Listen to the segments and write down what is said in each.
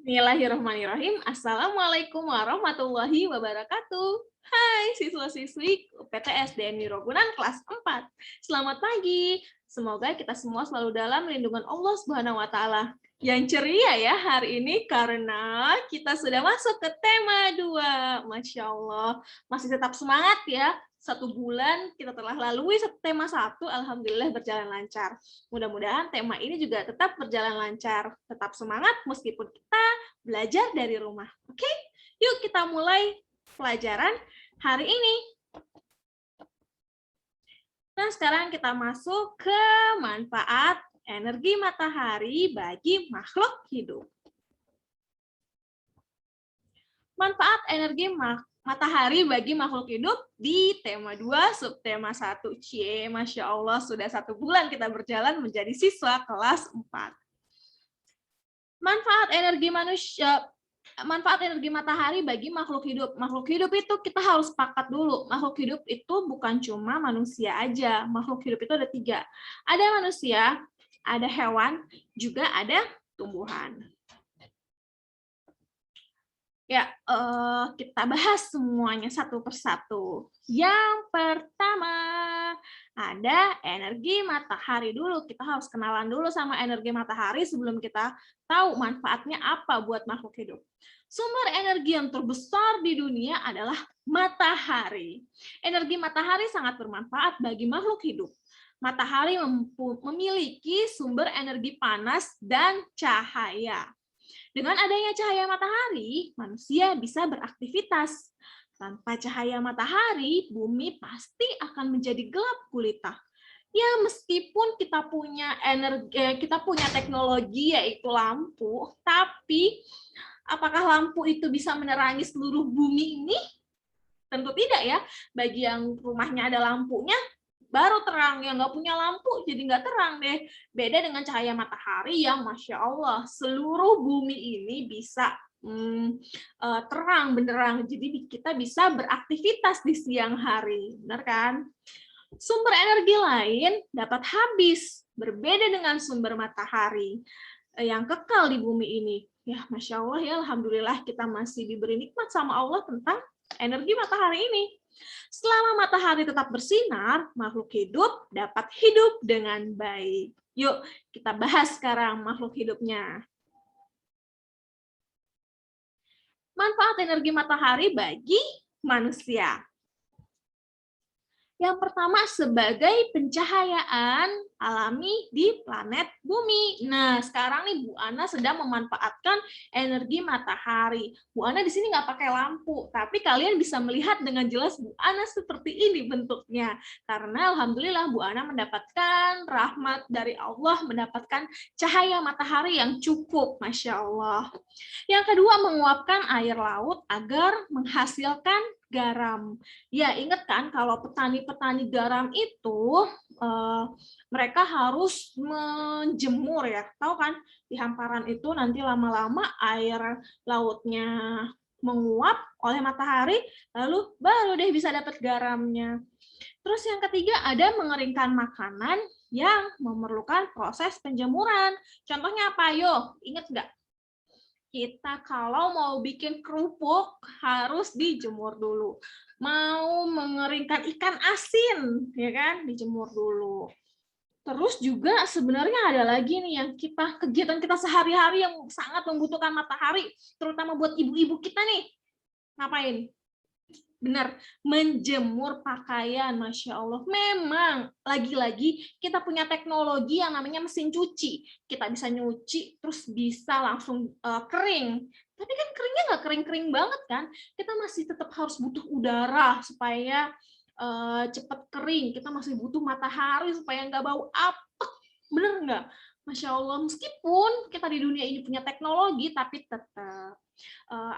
Bismillahirrahmanirrahim. Assalamualaikum warahmatullahi wabarakatuh. Hai siswa-siswi PTS DN Wirogunan kelas 4. Selamat pagi. Semoga kita semua selalu dalam lindungan Allah Subhanahu wa taala. Yang ceria ya hari ini karena kita sudah masuk ke tema 2. Masya Allah. Masih tetap semangat ya. 1 bulan kita telah lalui tema 1, alhamdulillah berjalan lancar. Mudah-mudahan tema ini juga tetap berjalan lancar. Tetap semangat meskipun kita belajar dari rumah. Oke? Yuk kita mulai pelajaran hari ini. Nah, sekarang kita masuk ke manfaat energi matahari bagi makhluk hidup. Manfaat energi matahari bagi makhluk hidup di tema 2, subtema 1. Cie, Masya Allah, sudah 1 bulan kita berjalan menjadi siswa kelas 4. Manfaat energi matahari bagi makhluk hidup. Makhluk hidup itu kita harus sepakat dulu. Makhluk hidup itu bukan cuma manusia aja. Makhluk hidup itu ada 3. Ada manusia, ada hewan, juga ada tumbuhan. Ya, kita bahas semuanya satu persatu. Yang pertama, ada energi matahari dulu. Kita harus kenalan dulu sama energi matahari sebelum kita tahu manfaatnya apa buat makhluk hidup. Sumber energi yang terbesar di dunia adalah matahari. Energi matahari sangat bermanfaat bagi makhluk hidup. Matahari memiliki sumber energi panas dan cahaya. Dengan adanya cahaya matahari, manusia bisa beraktivitas. Tanpa cahaya matahari, bumi pasti akan menjadi gelap gulita. Ya, meskipun kita punya teknologi yaitu lampu, tapi apakah lampu itu bisa menerangi seluruh bumi ini? Tentu tidak ya. Bagi yang rumahnya ada lampunya, baru terang. Yang nggak punya lampu jadi nggak terang deh. Beda dengan cahaya matahari yang Masya Allah seluruh bumi ini bisa terang benderang. Jadi kita bisa beraktivitas di siang hari, benar kan? Sumber energi lain dapat habis, berbeda dengan sumber matahari yang kekal di bumi ini. Ya, Masya Allah ya, alhamdulillah kita masih diberi nikmat sama Allah tentang energi matahari ini. Selama matahari tetap bersinar, makhluk hidup dapat hidup dengan baik. Yuk, kita bahas sekarang makhluk hidupnya. Manfaat energi matahari bagi manusia. Yang pertama, sebagai pencahayaan alami di planet bumi. Nah, sekarang nih Bu Ana sedang memanfaatkan energi matahari. Bu Ana di sini nggak pakai lampu, tapi kalian bisa melihat dengan jelas Bu Ana seperti ini bentuknya. Karena alhamdulillah Bu Ana mendapatkan rahmat dari Allah, mendapatkan cahaya matahari yang cukup, Masya Allah. Yang kedua, menguapkan air laut agar menghasilkan garam. Ya, ingat kan kalau petani-petani garam itu mereka harus menjemur ya. Tahu kan di hamparan itu nanti lama-lama air lautnya menguap oleh matahari, lalu baru deh bisa dapat garamnya. Terus yang ketiga ada mengeringkan makanan yang memerlukan proses penjemuran. Contohnya apa? Yo, ingat nggak? Kita kalau mau bikin kerupuk harus dijemur dulu. Mau mengeringkan ikan asin, ya kan, dijemur dulu. Terus juga sebenarnya ada lagi nih yang kegiatan kita sehari-hari yang sangat membutuhkan matahari, terutama buat ibu-ibu kita nih. Ngapain? Benar, menjemur pakaian, Masya Allah. Memang, lagi-lagi kita punya teknologi yang namanya mesin cuci. Kita bisa nyuci, terus bisa langsung kering. Tapi kan keringnya nggak kering-kering banget kan? Kita masih tetap harus butuh udara supaya cepat kering. Kita masih butuh matahari supaya nggak bau apek. Bener nggak? Masya Allah, meskipun kita di dunia ini punya teknologi, tapi tetap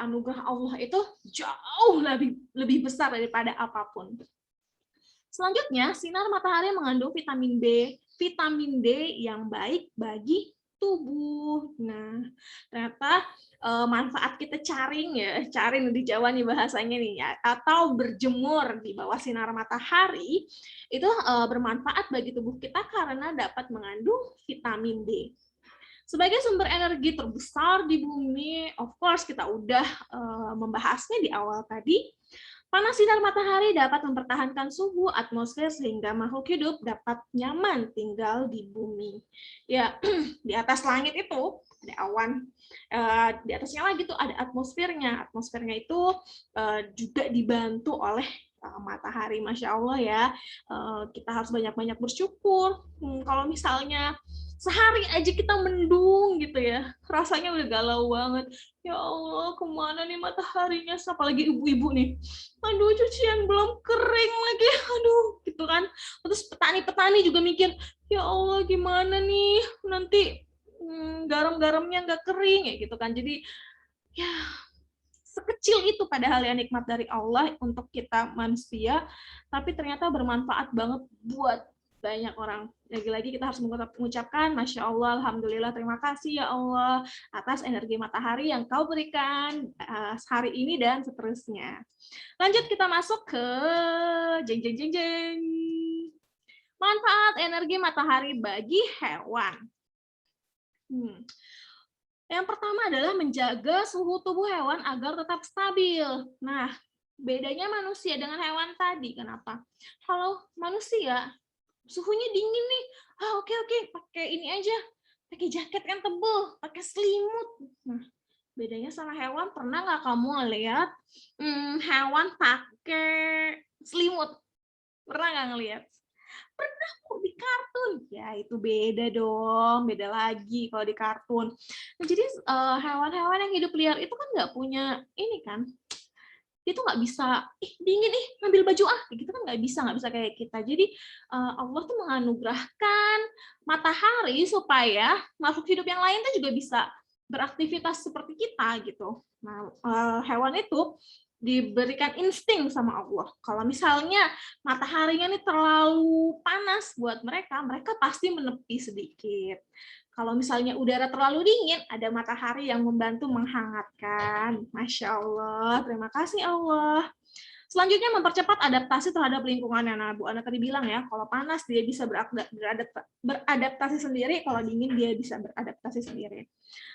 anugerah Allah itu jauh lebih besar daripada apapun. Selanjutnya, sinar matahari mengandung vitamin D yang baik bagi tubuh. Nah, ternyata manfaat kita caring di Jawa nih bahasanya nih ya, atau berjemur di bawah sinar matahari itu bermanfaat bagi tubuh kita karena dapat mengandung vitamin D. Sebagai sumber energi terbesar di bumi, of course kita udah membahasnya di awal tadi. Panas sinar matahari dapat mempertahankan suhu atmosfer sehingga makhluk hidup dapat nyaman tinggal di bumi. Ya, di atas langit itu ada awan, di atasnya lagi tuh ada atmosfernya. Atmosfernya itu juga dibantu oleh matahari, masya Allah ya. Kita harus banyak-banyak bersyukur. Kalau misalnya sehari aja kita mendung gitu ya, rasanya udah galau banget. Ya Allah, kemana nih mataharinya? Apalagi ibu-ibu nih. Aduh, cucian belum kering lagi. Aduh, gitu kan. Terus petani-petani juga mikir, ya Allah, gimana nih? Nanti garam-garamnya nggak kering ya gitu kan. Jadi ya sekecil itu padahal ya nikmat dari Allah untuk kita manusia, tapi ternyata bermanfaat banget buat banyak orang. Lagi-lagi kita harus mengucapkan Masya Allah, Alhamdulillah, terima kasih ya Allah atas energi matahari yang kau berikan hari ini dan seterusnya. Lanjut kita masuk ke jeng jeng jeng jeng. Manfaat energi matahari bagi hewan. Yang pertama adalah menjaga suhu tubuh hewan agar tetap stabil. Nah, bedanya manusia dengan hewan tadi, kenapa? Kalau manusia, suhunya dingin nih, oke, pakai ini aja, pakai jaket yang tebel, pakai selimut. Nah, bedanya sama hewan, pernah nggak kamu ngeliat hewan pakai selimut? Pernah nggak ngeliat? Pernah kok di kartun. Ya itu beda dong, beda lagi kalau di kartun. Nah, jadi hewan-hewan yang hidup liar itu kan nggak punya ini kan, dia tuh nggak bisa, dingin ngambil baju gitu kan nggak bisa kayak kita. Jadi Allah tuh menganugerahkan matahari supaya makhluk hidup yang lain tuh juga bisa beraktivitas seperti kita gitu. Nah, hewan itu diberikan insting sama Allah. Kalau misalnya mataharinya nih terlalu panas buat mereka, mereka pasti menepi sedikit. Kalau misalnya udara terlalu dingin, ada matahari yang membantu menghangatkan. Masya Allah, terima kasih Allah. Selanjutnya mempercepat adaptasi terhadap lingkungannya. Nah, Bu Ana tadi bilang ya, kalau panas dia bisa beradaptasi sendiri, kalau dingin dia bisa beradaptasi sendiri.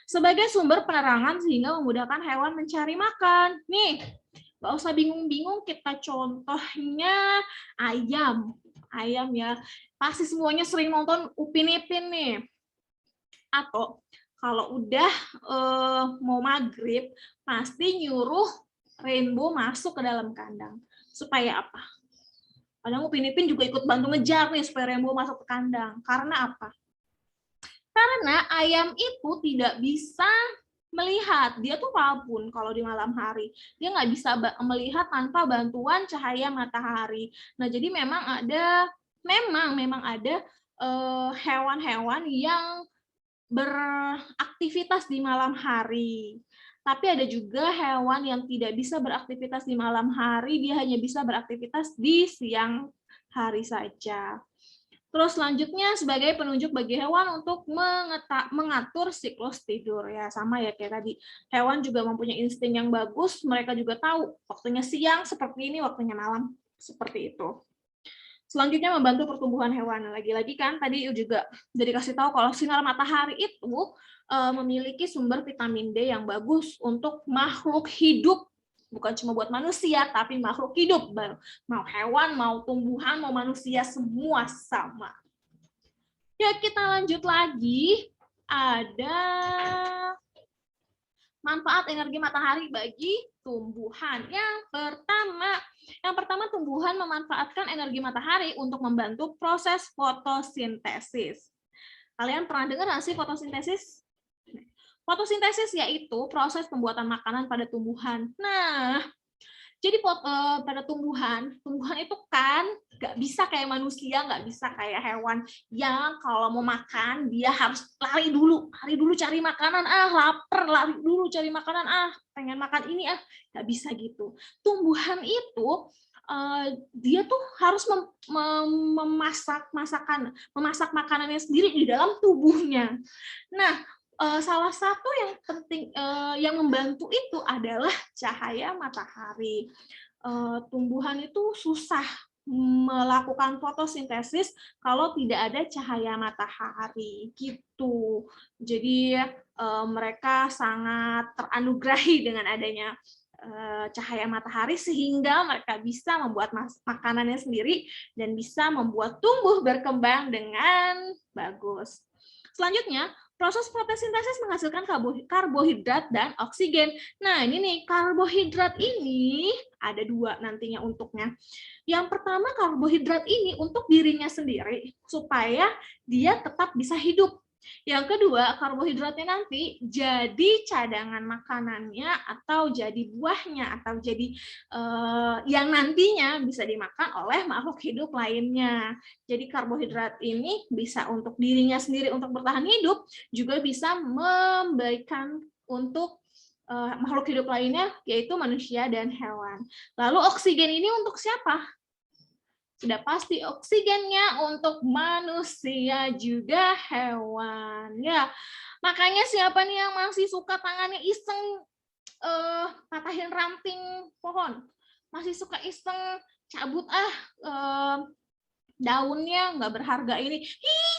Sebagai sumber penerangan sehingga memudahkan hewan mencari makan. Nih, nggak usah bingung-bingung, kita contohnya ayam. Ayam ya, pasti semuanya sering nonton Upin Ipin nih. Atau kalau udah mau maghrib, pasti nyuruh Rainbow masuk ke dalam kandang. Supaya apa? Kadang Upin Ipin juga ikut bantu ngejar nih supaya Rainbow masuk ke kandang. Karena apa? Karena ayam itu tidak bisa melihat. Dia tuh walaupun kalau di malam hari, dia nggak bisa melihat tanpa bantuan cahaya matahari. Nah, jadi memang ada hewan-hewan yang beraktivitas di malam hari. Tapi ada juga hewan yang tidak bisa beraktivitas di malam hari, dia hanya bisa beraktivitas di siang hari saja. Terus selanjutnya sebagai penunjuk bagi hewan untuk mengatur siklus tidur ya, sama ya kayak tadi. Hewan juga mempunyai insting yang bagus, mereka juga tahu waktunya siang seperti ini, waktunya malam seperti itu. Selanjutnya membantu pertumbuhan hewan. Lagi-lagi kan tadi juga udah dikasih tahu kalau sinar matahari itu memiliki sumber vitamin D yang bagus untuk makhluk hidup. Bukan cuma buat manusia, tapi makhluk hidup. Mau hewan, mau tumbuhan, mau manusia, semua sama. Ya, kita lanjut lagi. Ada manfaat energi matahari bagi tumbuhan. Yang pertama tumbuhan memanfaatkan energi matahari untuk membantu proses fotosintesis. Kalian pernah dengar nggak sih fotosintesis? Fotosintesis yaitu proses pembuatan makanan pada tumbuhan. Nah, jadi pada tumbuhan itu kan nggak bisa kayak manusia, nggak bisa kayak hewan yang kalau mau makan dia harus lari dulu cari makanan, lapar lari dulu cari makanan, pengen makan ini, nggak bisa gitu. Tumbuhan itu dia tuh harus memasak makanannya sendiri di dalam tubuhnya. Nah, salah satu yang penting yang membantu itu adalah cahaya matahari. Tumbuhan itu susah melakukan fotosintesis kalau tidak ada cahaya matahari gitu. Jadi mereka sangat teranugerahi dengan adanya cahaya matahari sehingga mereka bisa membuat makanannya sendiri dan bisa membuat tumbuh berkembang dengan bagus. Selanjutnya, proses fotosintesis menghasilkan karbohidrat dan oksigen. Nah, ini nih, karbohidrat ini ada dua nantinya untuknya. Yang pertama, karbohidrat ini untuk dirinya sendiri, supaya dia tetap bisa hidup. Yang kedua, karbohidratnya nanti jadi cadangan makanannya atau jadi buahnya atau jadi yang nantinya bisa dimakan oleh makhluk hidup lainnya. Jadi karbohidrat ini bisa untuk dirinya sendiri untuk bertahan hidup, juga bisa memberikan untuk makhluk hidup lainnya, yaitu manusia dan hewan. Lalu oksigen ini untuk siapa? Sudah pasti oksigennya untuk manusia juga hewan. Ya, makanya siapa nih yang masih suka tangannya iseng patahin ranting pohon, masih suka iseng cabut daunnya nggak berharga ini.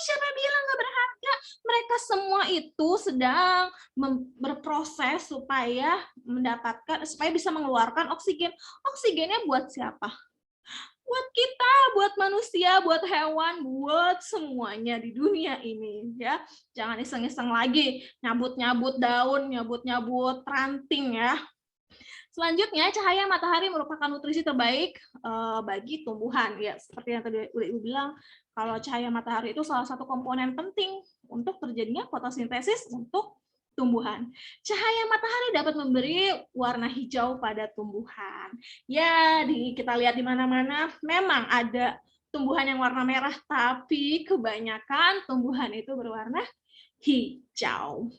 Siapa bilang nggak berharga? Mereka semua itu sedang berproses supaya bisa mengeluarkan oksigen. Oksigennya buat siapa? Buat kita, buat manusia, buat hewan, buat semuanya di dunia ini ya. Jangan iseng-iseng lagi nyabut-nyabut daun, nyabut-nyabut ranting ya. Selanjutnya, cahaya matahari merupakan nutrisi terbaik bagi tumbuhan. Ya, seperti yang tadi udah Ibu bilang, kalau cahaya matahari itu salah satu komponen penting untuk terjadinya fotosintesis untuk tumbuhan. Cahaya matahari dapat memberi warna hijau pada tumbuhan. Ya, kita lihat di mana-mana memang ada tumbuhan yang warna merah, tapi kebanyakan tumbuhan itu berwarna hijau.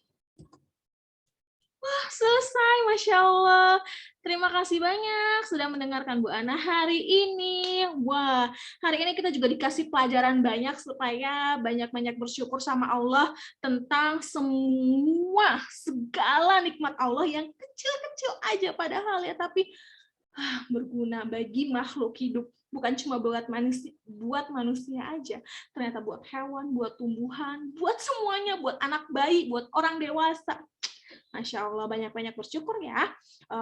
Wah, selesai, Masya Allah. Terima kasih banyak sudah mendengarkan Bu Ana hari ini. Wah, hari ini kita juga dikasih pelajaran banyak supaya banyak-banyak bersyukur sama Allah tentang segala nikmat Allah yang kecil-kecil aja padahal ya, tapi berguna bagi makhluk hidup. Bukan cuma buat manusia aja, ternyata buat hewan, buat tumbuhan, buat semuanya, buat anak bayi, buat orang dewasa. Masya Allah, banyak-banyak bersyukur ya.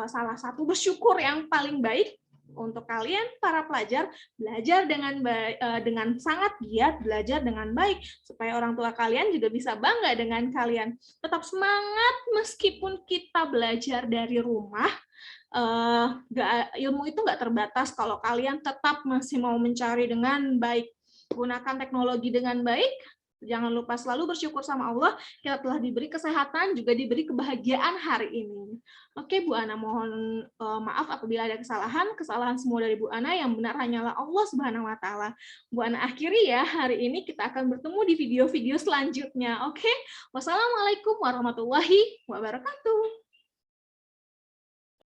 Salah satu bersyukur yang paling baik untuk kalian para pelajar, belajar dengan sangat giat, belajar dengan baik supaya orang tua kalian juga bisa bangga dengan kalian. Tetap semangat meskipun kita belajar dari rumah. Ilmu itu nggak terbatas kalau kalian tetap masih mau mencari dengan baik. Gunakan teknologi dengan baik. Jangan lupa selalu bersyukur sama Allah, kita telah diberi kesehatan, juga diberi kebahagiaan hari ini. Oke, Bu Ana, mohon maaf apabila ada kesalahan semua dari Bu Ana, yang benar hanyalah Allah Subhanahu wa Ta'ala. Bu Ana akhiri ya, hari ini kita akan bertemu di video-video selanjutnya. Oke, wassalamualaikum warahmatullahi wabarakatuh.